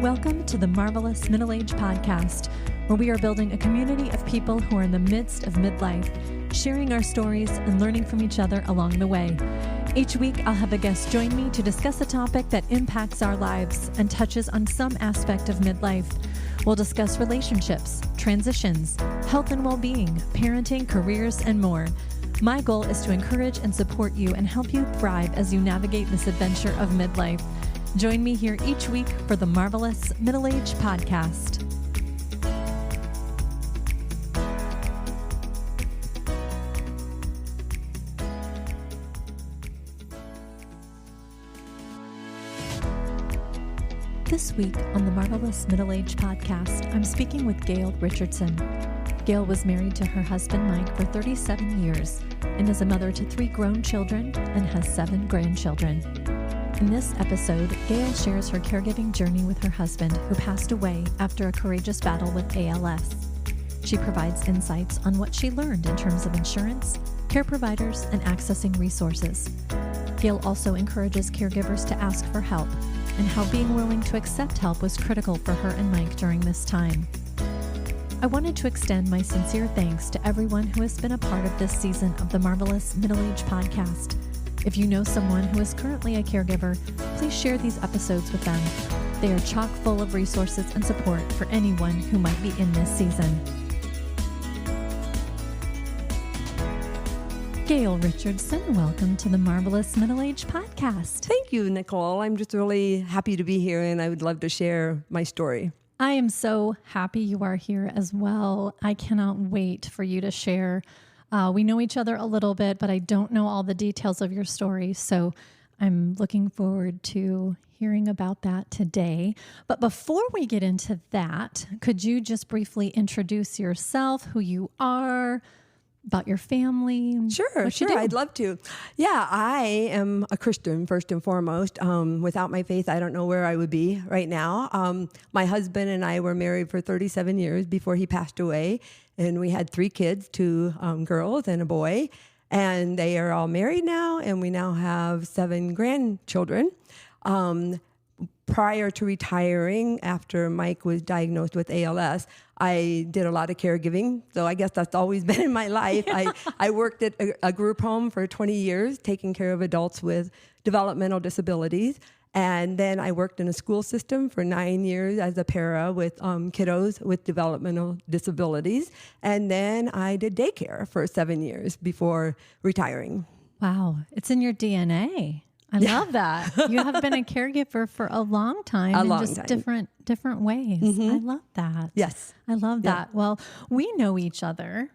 Welcome to the Marvelous Middle Age Podcast, where we are building a community of people who are in the midst of midlife, sharing our stories and learning from each other along the way. Each week, I'll have a guest join me to discuss a topic that impacts our lives and touches on some aspect of midlife. We'll discuss relationships, transitions, health and well-being, parenting, careers, and more. My goal is to encourage and support you and help you thrive as you navigate this adventure of midlife. Join me here each week for the Marvelous Middle Age Podcast. This week on the Marvelous Middle Age Podcast, I'm speaking with Gayle Richardson. Gayle was married to her husband Mike for 37 years and is a mother to 3 grown children and has 7 grandchildren. In this episode, Gayle shares her caregiving journey with her husband, who passed away after a courageous battle with ALS. She provides insights on what she learned in terms of insurance, care providers, and accessing resources. Gayle also encourages caregivers to ask for help and how being willing to accept help was critical for her and Mike during this time. I wanted to extend my sincere thanks to everyone who has been a part of this season of the Marvelous Middle Age Podcast. If you know someone who is currently a caregiver, please share these episodes with them. They are chock full of resources and support for anyone who might be in this season. Gayle Richardson, welcome to the Marvelous Middle Age Podcast. Thank you, Nicole. I'm just really happy to be here, and I would love to share my story. I am so happy you are here as well. I cannot wait for you to share. We know each other a little bit, but I don't know all the details of your story, so I'm looking forward to hearing about that today. But before we get into that, could you just briefly introduce yourself, who you are, about your family? Sure. I'd love to. Yeah, I am a Christian first and foremost. Without my faith, I don't know where I would be right now. My husband and I were married for 37 years before he passed away, and we had 3 kids, 2 girls and a boy, and they are all married now, and we now have 7 grandchildren. Prior to retiring, after Mike was diagnosed with ALS, I did a lot of caregiving. So I guess that's always been in my life. I worked at a group home for 20 years, taking care of adults with developmental disabilities. And then I worked in a school system for 9 years as a para with kiddos with developmental disabilities. And then I did daycare for 7 years before retiring. Wow. It's in your DNA. I love that. You have been a caregiver for a long time. Different ways. Mm-hmm. I love that. Yes. I love that. Well, we know each other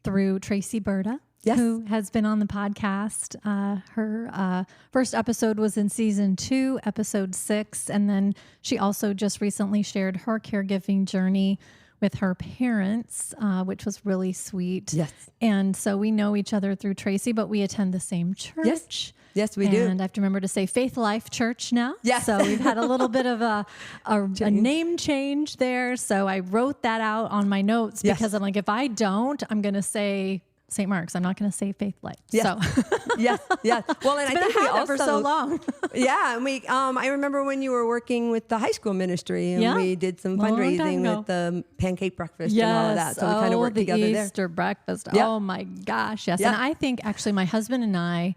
through Tracy Berta, who has been on the podcast. Her first episode was in season 2, episode 6. And then she also just recently shared her caregiving journey with her parents, which was really sweet. Yes. And so we know each other through Tracy, but we attend the same church. Yes, we do. And I have to remember to say Faith Life Church now. Yes. So we've had a little bit of a name change there. So I wrote that out on my notes because I'm like, if I don't, I'm going to say St. Mark's. I'm not going to say Faith Life. Yes. So yes. Well, and I think we also for so long. And we. I remember when you were working with the high school ministry, and we did some fundraising with the pancake breakfast and all of that. So we kind of worked together there. The Easter breakfast. Yep. Oh my gosh, yes. Yep. And I think actually my husband and I,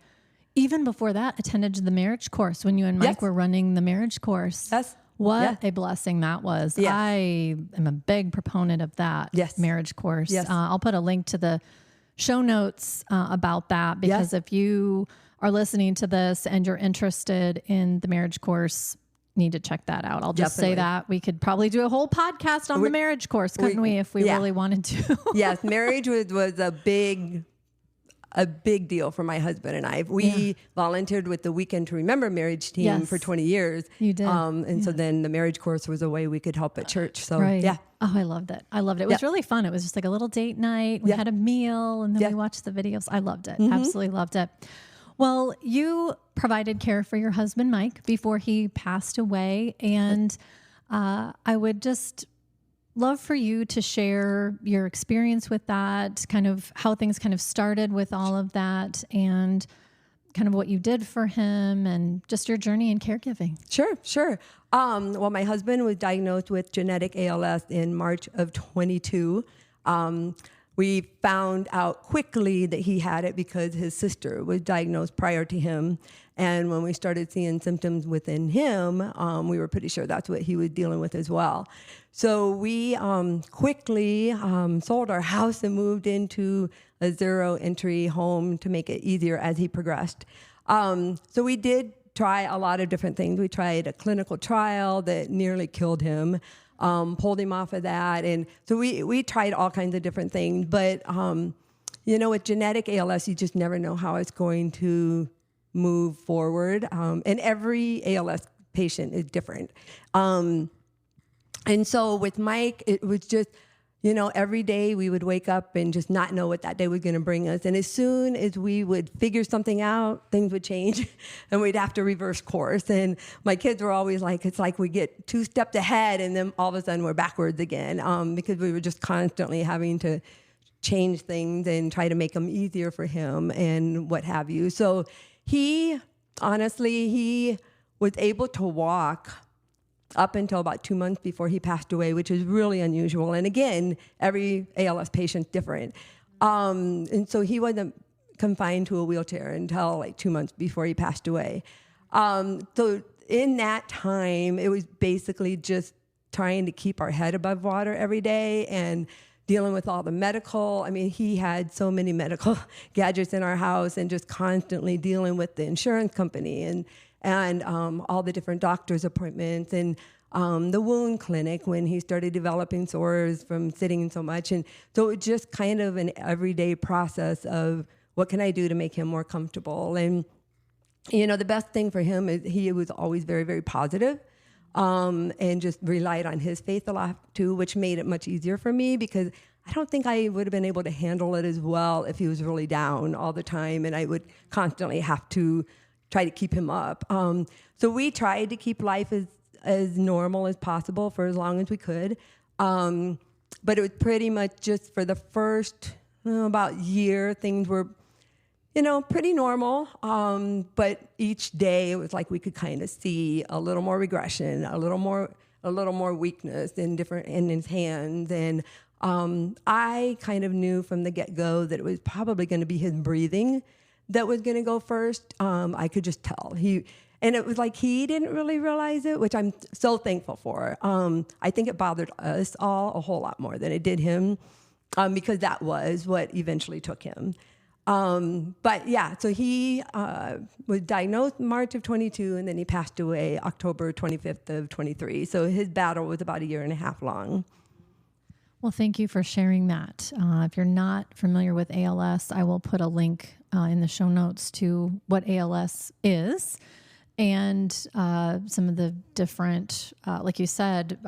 even before that, attended the marriage course when you and Mike were running the marriage course. Yes. What a blessing that was. Yes. I am a big proponent of that marriage course. Yes. I'll put a link to the show notes about that, because if you are listening to this and you're interested in the marriage course, need to check that out. I'll just say that we could probably do a whole podcast on the marriage course, couldn't we, if we really wanted to? Yes, marriage was a big deal for my husband and I. We volunteered with the Weekend to Remember marriage team for 20 years. You did. So then the marriage course was a way we could help at church. So Oh, I loved it. It was really fun. It was just like a little date night. We had a meal and then we watched the videos. I loved it. Mm-hmm. Absolutely loved it. Well, you provided care for your husband, Mike, before he passed away. And I would just love for you to share your experience with that, kind of how things kind of started with all of that, and kind of what you did for him and just your journey in caregiving. Sure. Well, my husband was diagnosed with genetic ALS in March of 22. We found out quickly that he had it because his sister was diagnosed prior to him. And when we started seeing symptoms within him, we were pretty sure that's what he was dealing with as well. So we quickly sold our house and moved into a zero-entry home to make it easier as he progressed. So we did try a lot of different things. We tried a clinical trial that nearly killed him. Pulled him off of that. And so we tried all kinds of different things. But, with genetic ALS, you just never know how it's going to move forward. And every ALS patient is different. And so with Mike, it was just, every day we would wake up and just not know what that day was going to bring us. And as soon as we would figure something out, things would change and we'd have to reverse course. And my kids were always like, it's like we get 2 steps ahead and then all of a sudden we're backwards again, because we were just constantly having to change things and try to make them easier for him and what have you. So he was able to walk up until about 2 months before he passed away, which is really unusual. And again, every ALS patient's different. And so he wasn't confined to a wheelchair until like 2 months before he passed away. So in that time, it was basically just trying to keep our head above water every day and dealing with all the medical. I mean, he had so many medical gadgets in our house and just constantly dealing with the insurance company and all the different doctor's appointments and the wound clinic when he started developing sores from sitting so much. And so it was just kind of an everyday process of what can I do to make him more comfortable. And, the best thing for him is he was always very, very positive, and just relied on his faith a lot too, which made it much easier for me because I don't think I would have been able to handle it as well if he was really down all the time and I would constantly have to try to keep him up. So we tried to keep life as normal as possible for as long as we could. But it was pretty much just for the first about year, things were, pretty normal. But each day it was like we could kind of see a little more regression, a little more weakness in his hands. And I kind of knew from the get-go that it was probably going to be his breathing that was going to go first. I could just tell. And it was like he didn't really realize it, which I'm so thankful for. I think it bothered us all a whole lot more than it did him, because that was what eventually took him. But yeah, so he was diagnosed March of 22, and then he passed away October 25th of 23. So his battle was about 1.5 years long. Well, thank you for sharing that. If you're not familiar with ALS, I will put a link in the show notes to what ALS is and some of the different, like you said,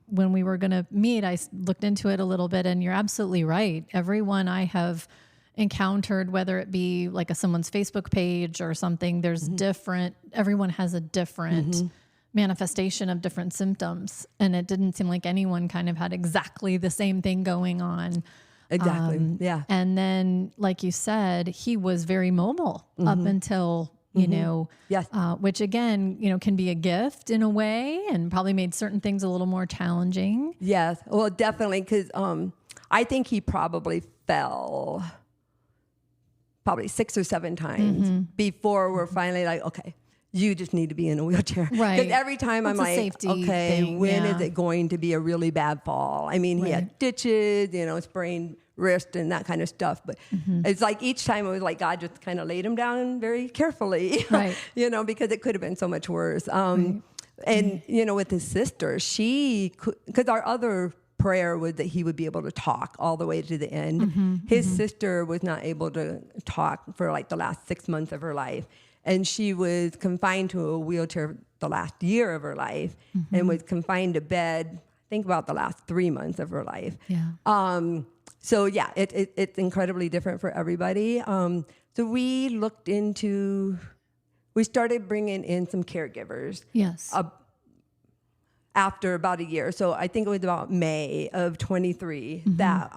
when we were going to meet, I looked into it a little bit, and you're absolutely right. Everyone I have encountered, whether it be like someone's Facebook page or something, there's different, everyone has a different manifestation of different symptoms. And it didn't seem like anyone kind of had exactly the same thing going on. Exactly. Yeah. And then, like you said, he was very mobile up until, yes. Which again, can be a gift in a way and probably made certain things a little more challenging. Yes. Well, definitely. Because I think he probably fell 6 or 7 times before we're finally like, okay, you just need to be in a wheelchair. Right. Because every time I'm like, okay, when is it going to be a really bad fall? I mean, he had ditches, sprained wrist and that kind of stuff. But it's like each time it was like God just kind of laid him down very carefully, right. Because it could have been so much worse. And, with his sister, because our other prayer was that he would be able to talk all the way to the end. His sister was not able to talk for like the last 6 months of her life. And she was confined to a wheelchair the last year of her life and was confined to bed, I think about the last 3 months of her life. Yeah. So yeah, it's incredibly different for everybody. So we started bringing in some caregivers. Yes. After about a year. So I think it was about May of 23 that,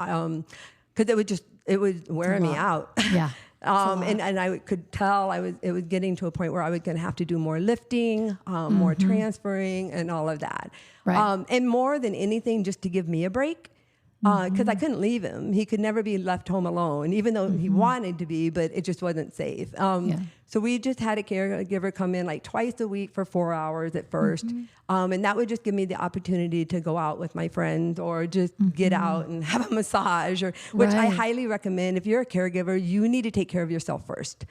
because it was wearing me out. Yeah. And I could tell it was getting to a point where I was going to have to do more lifting, more transferring, and all of that. Right. And more than anything, just to give me a break. Because I couldn't leave him. He could never be left home alone, even though he wanted to be, but it just wasn't safe. So we just had a caregiver come in like twice a week for 4 hours at first. And that would just give me the opportunity to go out with my friends or just get out and have a massage, which I highly recommend. If you're a caregiver, you need to take care of yourself first.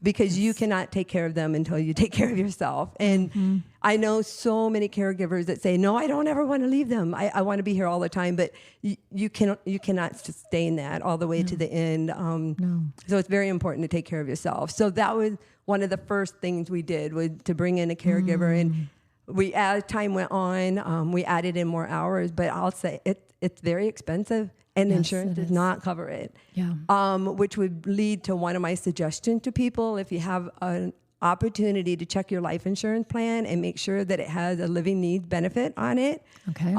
Because you cannot take care of them until you take care of yourself. And I know so many caregivers that say, no, I don't ever want to leave them. I want to be here all the time. But you cannot sustain that all the way to the end. So it's very important to take care of yourself. So that was one of the first things we did, was to bring in a caregiver. And as time went on, we added in more hours. But I'll say it's very expensive. And insurance does not cover it, which would lead to one of my suggestions to people. If you have an opportunity to check your life insurance plan and make sure that it has a living needs benefit on it. Okay.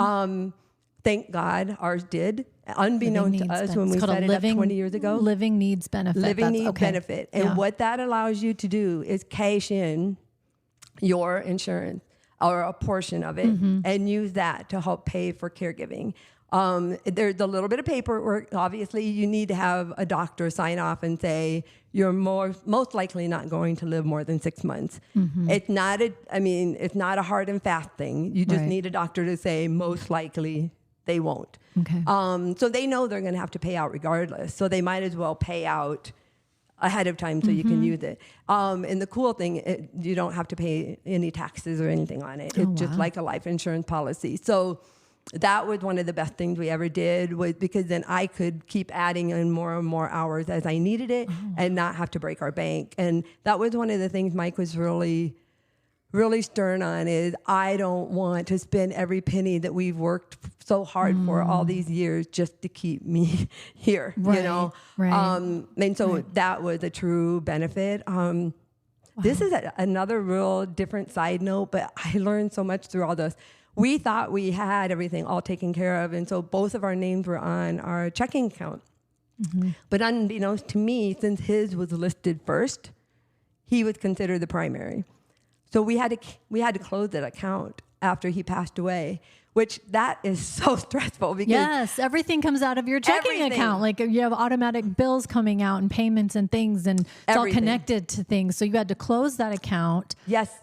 Thank God ours did, unbeknownst to us when we set it up 20 years ago. Living needs benefit. Living needs benefit. And what that allows you to do is cash in your insurance or a portion of it and use that to help pay for caregiving. There's a little bit of paperwork. Obviously, you need to have a doctor sign off and say you're most likely not going to live more than 6 months. It's not a hard and fast thing. You just need a doctor to say most likely they won't. Okay. So they know they're going to have to pay out regardless. So they might as well pay out ahead of time so you can use it. And the cool thing, you don't have to pay any taxes or anything on it. It's just like a life insurance policy. So that was one of the best things we ever did, was because then I could keep adding in more and more hours as I needed it and not have to break our bank. And that was one of the things Mike was really, really stern on, is I don't want to spend every penny that we've worked so hard for all these years just to keep me here, you know? And so that was a true benefit. This is another real different side note, but I learned so much through all this. We thought we had everything all taken care of, and so both of our names were on our checking account. But unbeknownst to me, since his was listed first, he was considered the primary. So we had to close that account after he passed away, which that is so stressful because everything comes out of your checking account. Like you have automatic bills coming out and payments and things, and it's all connected to things. So you had to close that account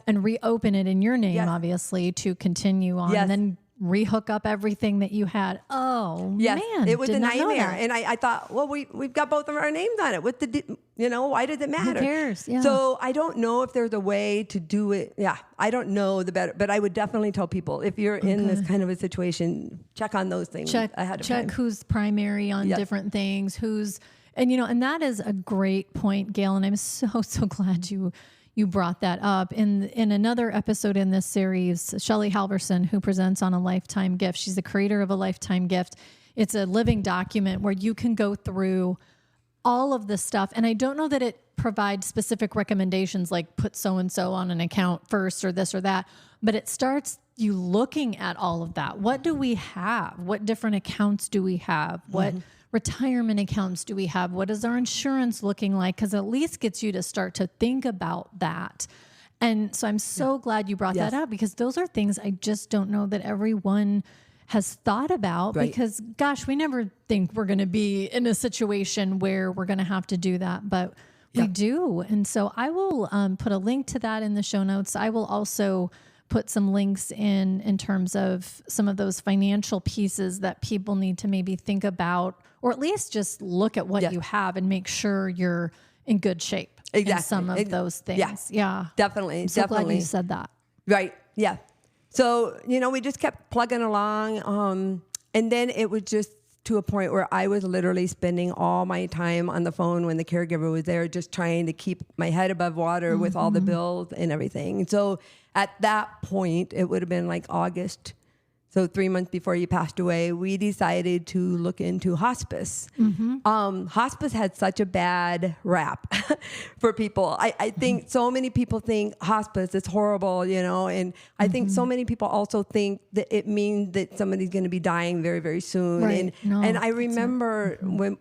and reopen it in your name, obviously, to continue on and then rehook up everything that you had. Man, it was a nightmare. And I thought, well, we've got both of our names on it. Why does it matter? Who cares? Yeah. So I don't know if there's a way to do it. I don't know the better, but I would definitely tell people, if you're in this kind of a situation, check on those things ahead of time. Check who's primary on different things, and that is a great point, Gayle. And I'm so glad you brought that up. In another episode in this series, Shelley Halverson, who presents on A Lifetime Gift, she's the creator of A Lifetime Gift. It's a living document where you can go through all of this stuff. And I don't know that it provides specific recommendations like put so-and-so on an account first or this or that, but it starts you looking at all of that. What do we have? What different accounts do we have? What retirement accounts do we have? What is our insurance looking like? Because at least gets you to start to think about that. And so I'm so glad you brought that up, because those are things I just don't know that everyone has thought about, because gosh, we never think we're going to be in a situation where we're going to have to do that, but we do. And so I will put a link to that in the show notes. I will also put some links in terms of some of those financial pieces that people need to maybe think about, or at least just look at what you have and make sure you're in good shape in some of those things. Yeah, definitely. I'm so glad you said that. Right. Yeah. So, we just kept plugging along. And then it was just to a point where I was literally spending all my time on the phone when the caregiver was there, just trying to keep my head above water with all the bills and everything. So at that point, it would have been like August So 3 months before he passed away, we decided to look into hospice. Hospice had such a bad rap for people. I think so many people think hospice is horrible, you know, and I think so many people also think that it means that somebody's going to be dying very, very soon. Right. And I remember when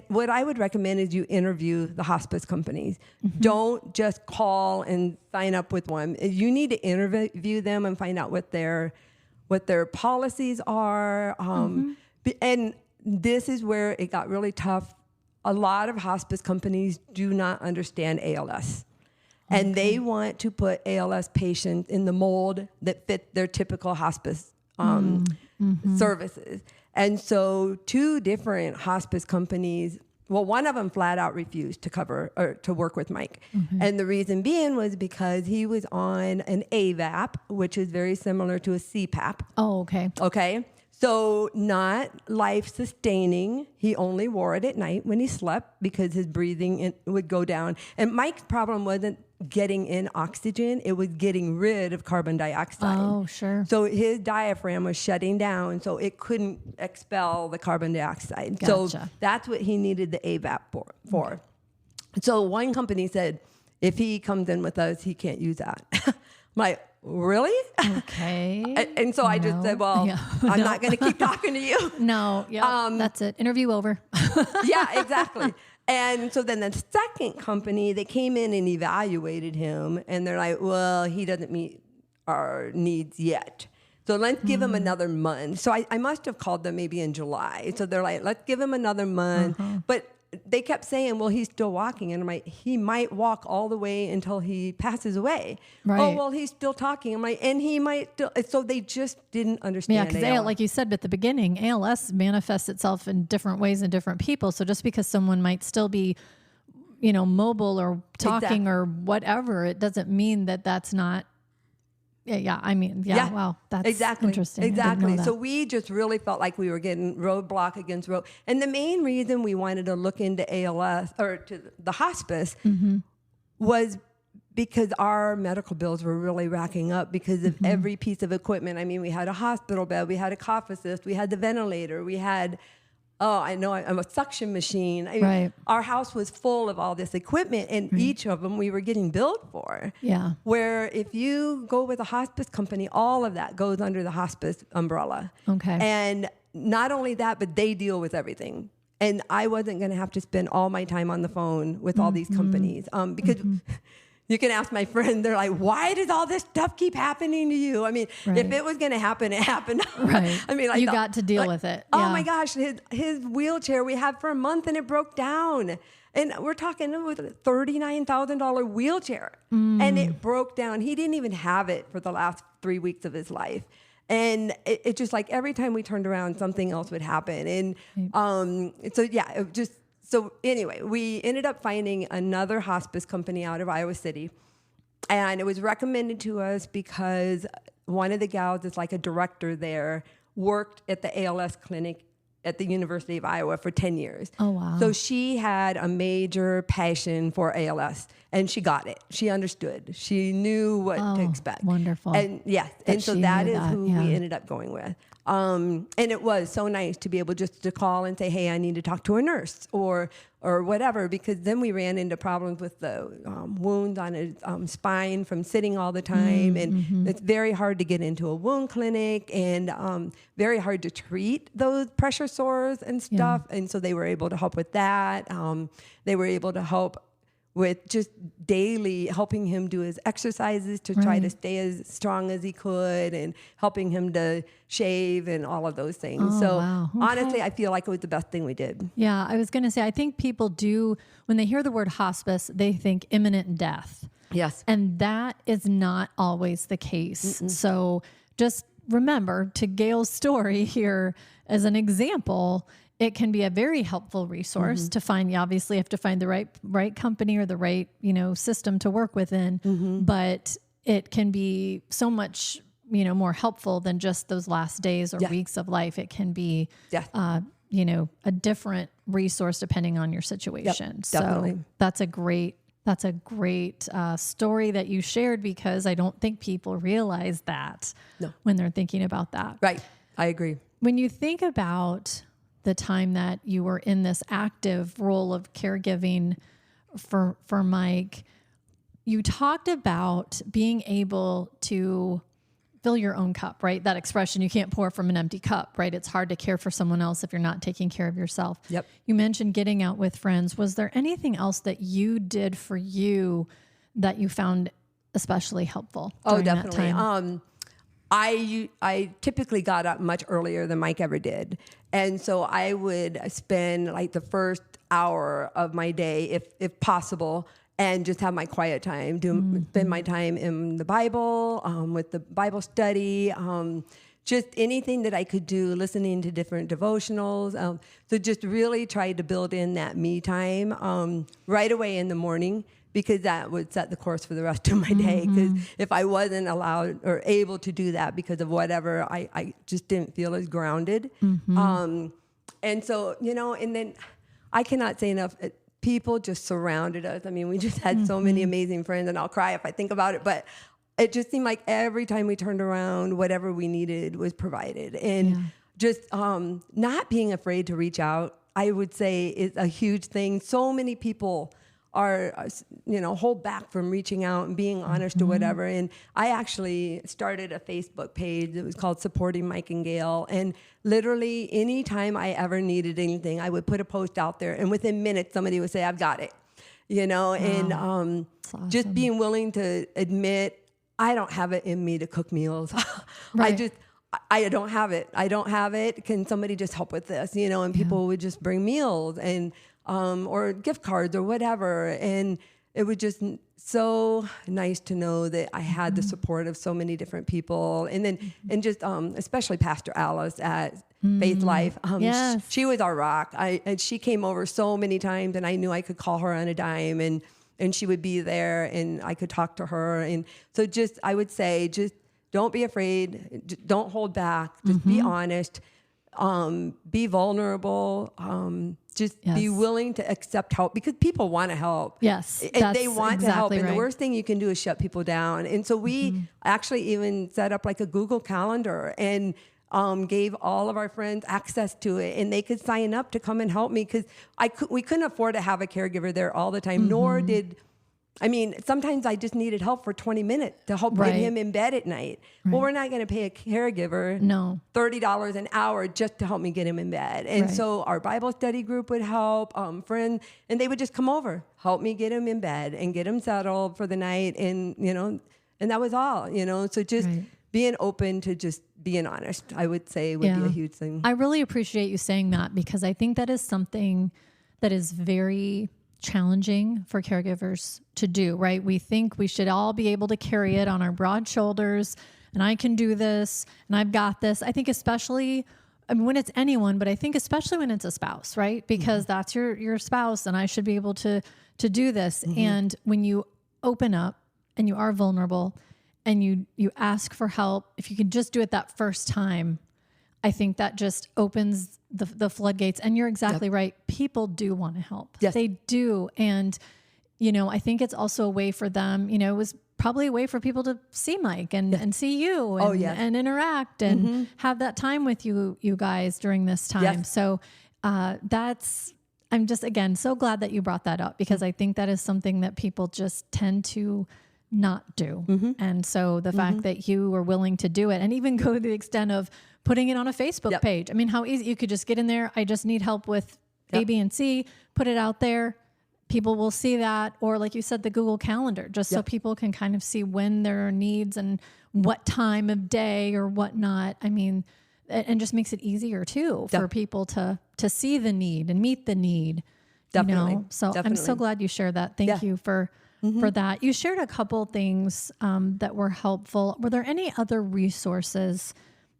what I would recommend is you interview the hospice companies. Don't just call and sign up with one. You need to interview them and find out what their policies are. And this is where it got really tough. A lot of hospice companies do not understand ALS. And they want to put ALS patients in the mold that fit their typical hospice services. And so 2 different hospice companies, well, one of them flat out refused to cover or to work with Mike. And the reason being was because he was on an AVAP, which is very similar to a CPAP. Oh, okay. Okay. So not life sustaining. He only wore it at night when he slept because his breathing would go down. And Mike's problem wasn't getting in oxygen. It was getting rid of carbon dioxide. Oh, sure. So his diaphragm was shutting down, so it couldn't expel the carbon dioxide. Gotcha. So that's what he needed the AVAP for. So one company said, if he comes in with us, he can't use that. I'm like, really? Okay. And so I just said, well, I'm not going to keep talking to you. No. Yeah. That's it. Interview over. Yeah, exactly. And so then the second company, they came in and evaluated him, and they're like, well, he doesn't meet our needs yet. So let's give him another month. So I must have called them maybe in July. So they're like, let's give him another month. But they kept saying, well, he's still walking. And I'm like, he might walk all the way until he passes away. Right. Oh, well, he's still talking. I'm like, and he might still. So they just didn't understand. Yeah, because like you said at the beginning, ALS manifests itself in different ways in different people. So just because someone might still be, you know, mobile or talking or whatever, it doesn't mean that that's not. Wow, that's interesting. Exactly. So we just really felt like we were getting roadblock against road. And the main reason we wanted to look into ALS or to the hospice was because our medical bills were really racking up because of every piece of equipment. I mean, we had a hospital bed, we had a cough assist, we had the ventilator, we had I'm a suction machine. I mean, our house was full of all this equipment, and each of them we were getting billed for. Yeah. Where if you go with a hospice company, all of that goes under the hospice umbrella. Okay. And not only that, but they deal with everything. And I wasn't going to have to spend all my time on the phone with all these companies because you can ask my friend, they're like, why does all this stuff keep happening to you? I mean, if it was going to happen, it happened. Right. I mean, you got to deal with it. Oh my gosh, his wheelchair we had for a month and it broke down. And we're talking, it was a $39,000 wheelchair and it broke down. He didn't even have it for the last 3 weeks of his life. And it just like every time we turned around, something else would happen. And So anyway, we ended up finding another hospice company out of Iowa City. And it was recommended to us because one of the gals is like a director there, worked at the ALS clinic at the University of Iowa for 10 years. Oh, wow. So she had a major passion for ALS, and she got it. She understood. She knew what to expect. Wonderful. And yes, and so that is who we ended up going with. And it was so nice to be able just to call and say, hey, I need to talk to a nurse or whatever, because then we ran into problems with the wounds on his spine from sitting all the time. And it's very hard to get into a wound clinic and very hard to treat those pressure sores and stuff. And so they were able to help with that. They were able to help with just daily helping him do his exercises to try to stay as strong as he could and helping him to shave and all of those things. Honestly, I feel like it was the best thing we did. Yeah, I was going to say, I think people do, when they hear the word hospice, they think imminent death. Yes. And that is not always the case. So just remember, to Gayle's story here as an example, it can be a very helpful resource to find. You obviously have to find the right company or the right, system to work within, but it can be so much, more helpful than just those last days or weeks of life. It can be, a different resource depending on your situation. Yep, definitely. So that's a great That's a great story that you shared, because I don't think people realize that when they're thinking about that. Right. I agree. When you think about the time that you were in this active role of caregiving for Mike, you talked about being able to fill your own cup, right? That expression, you can't pour from an empty cup, right? It's hard to care for someone else if you're not taking care of yourself. Yep. You mentioned getting out with friends. Was there anything else that you did for you that you found especially helpful during that time? I typically got up much earlier than Mike ever did. And so I would spend like the first hour of my day, if possible, and just have my quiet time, spend my time in the Bible, with the Bible study, just anything that I could do, listening to different devotionals. So just really try to build in that me time right away in the morning, because that would set the course for the rest of my day. Because if I wasn't allowed or able to do that because of whatever, I just didn't feel as grounded. And so, and then I cannot say enough, people just surrounded us. I mean, we just had so many amazing friends, and I'll cry if I think about it, but it just seemed like every time we turned around, whatever we needed was provided. And just not being afraid to reach out, I would say, is a huge thing. So many people are, hold back from reaching out and being honest or whatever. And I actually started a Facebook page. It was called Supporting Mike and Gayle. And literally anytime I ever needed anything, I would put a post out there, and within minutes, somebody would say, I've got it, Wow. And Awesome. just being willing to admit, I don't have it in me to cook meals. Right. I don't have it. I don't have it. Can somebody just help with this? And people would just bring meals and, or gift cards or whatever. And it was just so nice to know that I had the support of so many different people. And then, and just, especially Pastor Alice at Faith Life. Yes. She was our rock. And she came over so many times, and I knew I could call her on a dime, and she would be there, and I could talk to her. And so I would say, don't be afraid. Don't hold back. Just be honest. Be vulnerable. Be willing to accept help, because people want to help. Yes, they want to help. Right. And the worst thing you can do is shut people down. And so we actually even set up like a Google Calendar and gave all of our friends access to it, and they could sign up to come and help me, because we couldn't afford to have a caregiver there all the time, nor did. Sometimes I just needed help for 20 minutes to help get him in bed at night. Right. Well, we're not going to pay a caregiver $30 an hour just to help me get him in bed. And so our Bible study group would help, friends, and they would just come over, help me get him in bed and get him settled for the night. And, and that was all, so just being open to just being honest, I would say would be a huge thing. I really appreciate you saying that, because I think that is something that is very challenging for caregivers to do, right? We think we should all be able to carry it on our broad shoulders, and I can do this, and I've got this. I think especially when it's anyone, but I think especially when it's a spouse, right? Because that's your spouse, and I should be able to do this. And when you open up and you are vulnerable and you ask for help, if you can just do it that first time, I think that just opens the floodgates. And you're exactly right. People do want to help. Yes. They do. And, I think it's also a way for them, it was probably a way for people to see Mike and see you and interact and have that time with you guys during this time. Yes. So I'm just, again, so glad that you brought that up, because I think that is something that people just tend to not do. And so the fact that you were willing to do it, and even go to the extent of putting it on a Facebook page. How easy, you could just get in there. I just need help with A, B, and C, put it out there. People will see that. Or like you said, the Google Calendar, just so people can kind of see when there are needs and what time of day or whatnot. And just makes it easier too for people to see the need and meet the need. Definitely. So I'm so glad you shared that. Thank you for that. You shared a couple things that were helpful. Were there any other resources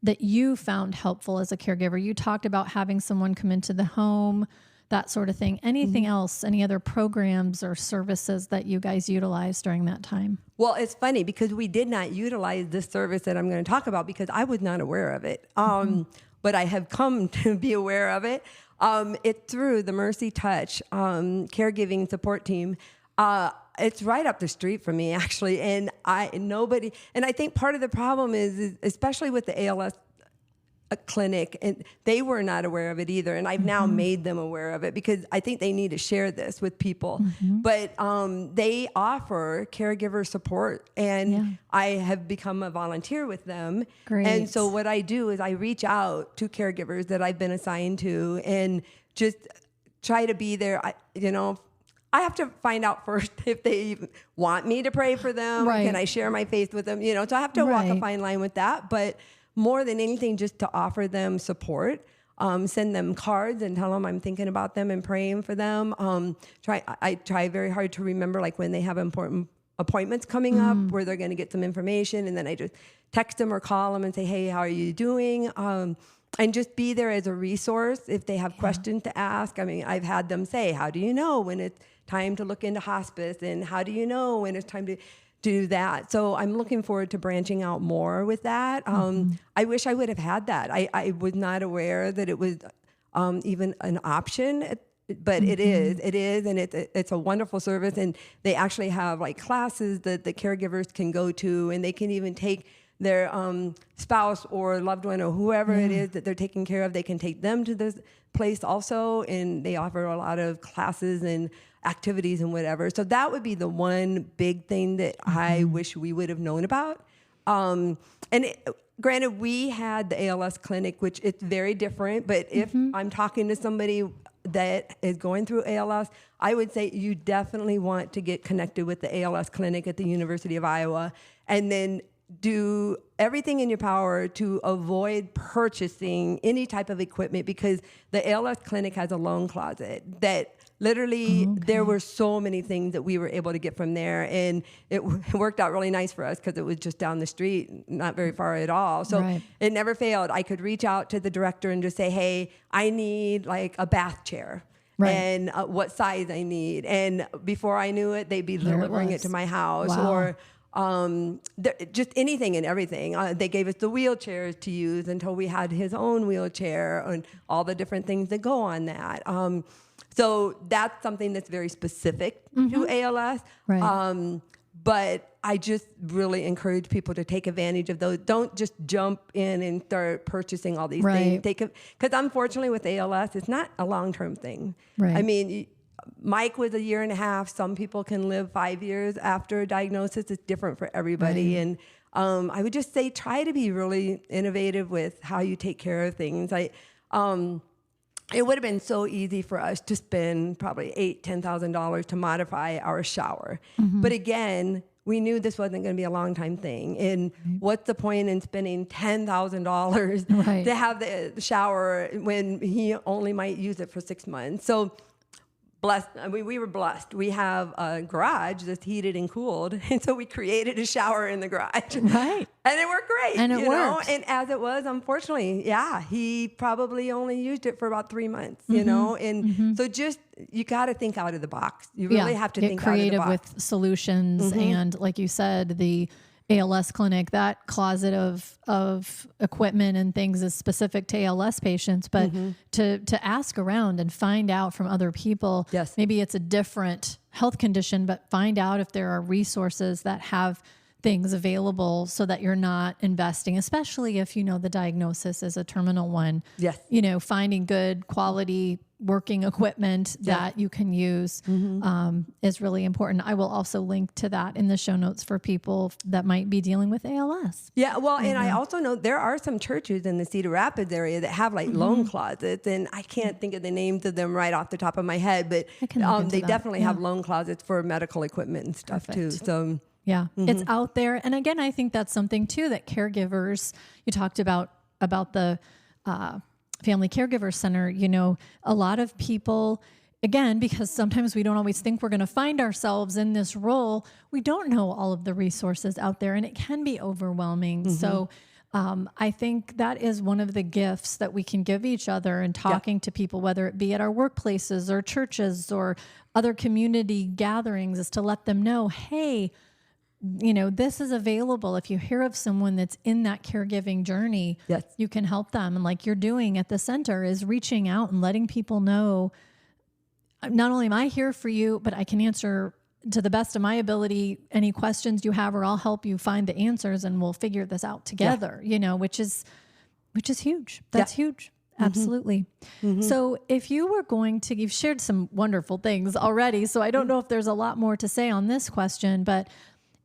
that you found helpful as a caregiver? You talked about having someone come into the home, that sort of thing. Anything else, any other programs or services that you guys utilized during that time? Well, it's funny, because we did not utilize this service that I'm going to talk about, because I was not aware of it. But I have come to be aware of it. It's through the Mercy Touch caregiving support team. It's right up the street from me, actually. And I think part of the problem is especially with the ALS clinic, and they were not aware of it either. And I've now made them aware of it because I think they need to share this with people. But they offer caregiver support, and I have become a volunteer with them. Great. And so what I do is I reach out to caregivers that I've been assigned to and just try to be there. I have to find out first if they even want me to pray for them. Right. Can I share my faith with them? So I have to walk a fine line with that. But more than anything, just to offer them support, send them cards and tell them I'm thinking about them and praying for them. I try very hard to remember, like when they have important appointments coming up where they're going to get some information, and then I just text them or call them and say, hey, how are you doing? And just be there as a resource if they have questions to ask. I mean, I've had them say, how do you know when it's time to look into hospice? And how do you know when it's time to do that? So I'm looking forward to branching out more with that. I wish I would have had that. I was not aware that it was even an option, but it is, and it's a wonderful service. And they actually have like classes that the caregivers can go to, and they can even take their spouse or loved one or whoever it is that they're taking care of. They can take them to this place also, and they offer a lot of classes and activities and whatever. So that would be the one big thing that I wish we would have known about. Granted, we had the ALS clinic, which it's very different, but if I'm talking to somebody that is going through ALS, I would say you definitely want to get connected with the ALS clinic at the University of Iowa, and then do everything in your power to avoid purchasing any type of equipment, because the ALS clinic has a loan closet that literally there were so many things that we were able to get from there, and it worked out really nice for us because it was just down the street, not very far at all. So it never failed. I could reach out to the director and just say, hey, I need like a bath chair. And what size I need. And before I knew it, they'd be delivering it to my house. Or just anything and everything. They gave us the wheelchairs to use until we had his own wheelchair and all the different things that go on that. So that's something that's very specific to ALS. But I just really encourage people to take advantage of those. Don't just jump in and start purchasing all these things. Because unfortunately with ALS, it's not a long-term thing. I mean, Mike was 1.5 years. Some people can live 5 years after a diagnosis. It's different for everybody. And I would just say try to be really innovative with how you take care of things. It would have been so easy for us to spend probably $8,000-$10,000 to modify our shower. But again, we knew this wasn't going to be a long time thing. And what's the point in spending $10,000 to have the shower when he only might use it for 6 months? So we were blessed. We have a garage that's heated and cooled, and so we created a shower in the garage. And it worked great. And it worked. And as it was, unfortunately, he probably only used it for about 3 months. And so just you got to think out of the box. You really have to think out of the box. Get creative with solutions, and like you said, the ALS clinic, that closet of equipment and things is specific to ALS patients, but to ask around and find out from other people, maybe it's a different health condition, but find out if there are resources that have things available so that you're not investing, especially if the diagnosis is a terminal one. Finding good quality working equipment that you can use is really important. I will also link to that in the show notes for people that might be dealing with ALS. And I also know there are some churches in the Cedar Rapids area that have like loan closets, and I can't think of the names of them right off the top of my head, but they definitely have loan closets for medical equipment and stuff too. So it's out there. And again, I think that's something too that caregivers, you talked about the Family Caregiver Center, a lot of people, again, because sometimes we don't always think we're going to find ourselves in this role, we don't know all of the resources out there, and it can be overwhelming. So I think that is one of the gifts that we can give each other in talking to people, whether it be at our workplaces or churches or other community gatherings, is to let them know, hey, this is available. If you hear of someone that's in that caregiving journey, you can help them. And like you're doing at the center is reaching out and letting people know, not only am I here for you, but I can answer to the best of my ability, any questions you have, or I'll help you find the answers and we'll figure this out together, which is huge. That's huge. Absolutely. So if you were going to, you've shared some wonderful things already, so I don't know if there's a lot more to say on this question, but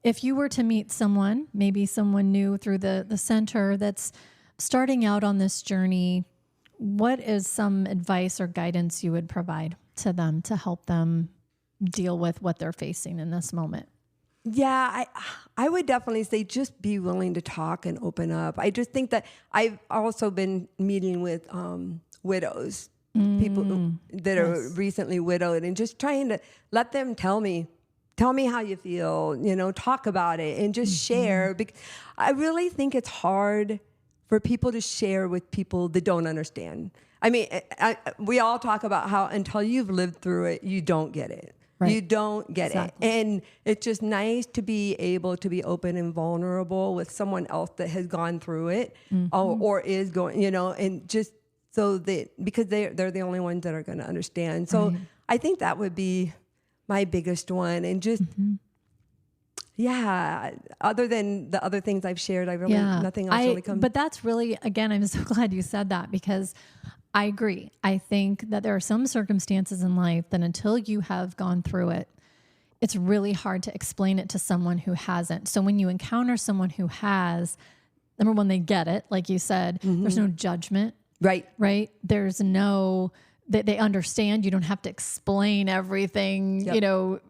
if you were to meet someone, maybe someone new through the center that's starting out on this journey, what is some advice or guidance you would provide to them to help them deal with what they're facing in this moment? Yeah, I would definitely say just be willing to talk and open up. I just think that I've also been meeting with widows, people that are recently widowed, and just trying to let them tell me how you feel, talk about it and just share. Because I really think it's hard for people to share with people that don't understand. I mean, we all talk about how until you've lived through it, you don't get it. Right. You don't get it. And it's just nice to be able to be open and vulnerable with someone else that has gone through it or is going, and just so that, because they're the only ones that are going to understand. So I think that would be my biggest one. And just, other than the other things I've shared, nothing else really comes. But that's really, again, I'm so glad you said that, because I agree. I think that there are some circumstances in life that until you have gone through it, it's really hard to explain it to someone who hasn't. So when you encounter someone who has, number one, they get it. Like you said, there's no judgment. Right. There's no, they understand. You don't have to explain everything,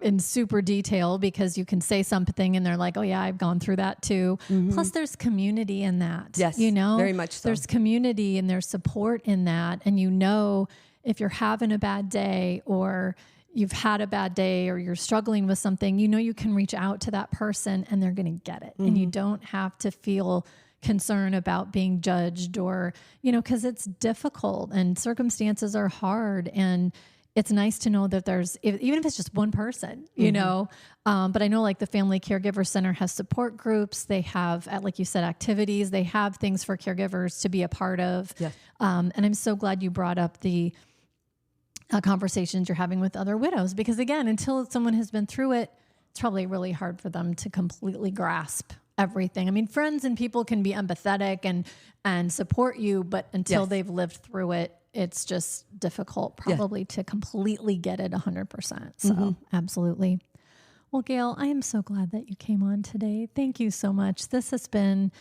in super detail, because you can say something and they're like, oh yeah, I've gone through that too. Plus there's community in that. Yes, very much so. There's community and there's support in that. And if you're having a bad day or you've had a bad day or you're struggling with something, you can reach out to that person and they're going to get it. And you don't have to feel concern about being judged or, because it's difficult and circumstances are hard, and it's nice to know that even if it's just one person, but I know like the Family Caregiver Center has support groups. They have, like you said, activities. They have things for caregivers to be a part of. Yes. And I'm so glad you brought up the conversations you're having with other widows, because again, until someone has been through it, it's probably really hard for them to completely grasp everything. I mean, friends and people can be empathetic and support you, but until they've lived through it, it's just difficult probably to completely get it 100%. So absolutely. Well, Gayle, I am so glad that you came on today. Thank you so much. This has been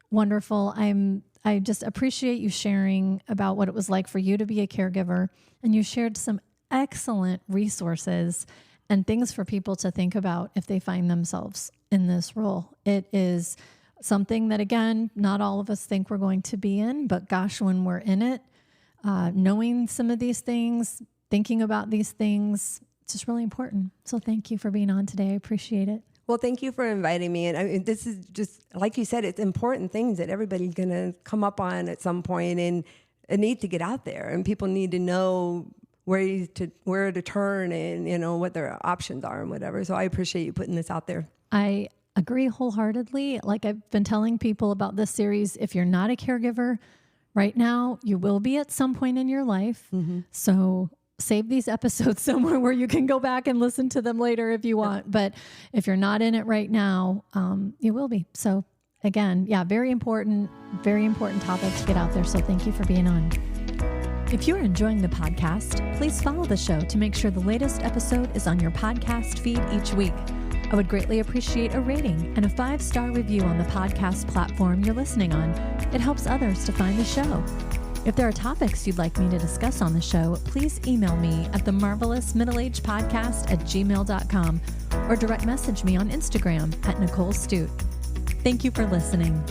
wonderful. I just appreciate you sharing about what it was like for you to be a caregiver, and you shared some excellent resources and things for people to think about if they find themselves in this role. It is something that, again, not all of us think we're going to be in, but gosh, when we're in it, knowing some of these things, thinking about these things, it's just really important. So thank you for being on today. I appreciate it. Well, thank you for inviting me. And I mean, this is just, like you said, it's important things that everybody's going to come up on at some point, and it need to get out there, and people need to know where to turn and, what their options are and whatever. So I appreciate you putting this out there. I agree wholeheartedly. Like I've been telling people about this series, if you're not a caregiver right now, you will be at some point in your life. So save these episodes somewhere where you can go back and listen to them later if you want. But if you're not in it right now, you will be. So again, very important topic to get out there. So thank you for being on. If you're enjoying the podcast, please follow the show to make sure the latest episode is on your podcast feed each week. I would greatly appreciate a rating and a 5-star review on the podcast platform you're listening on. It helps others to find the show. If there are topics you'd like me to discuss on the show, please email me at themarvelousmiddleagepodcast@gmail.com or direct message me on Instagram at Nicole Stute. Thank you for listening.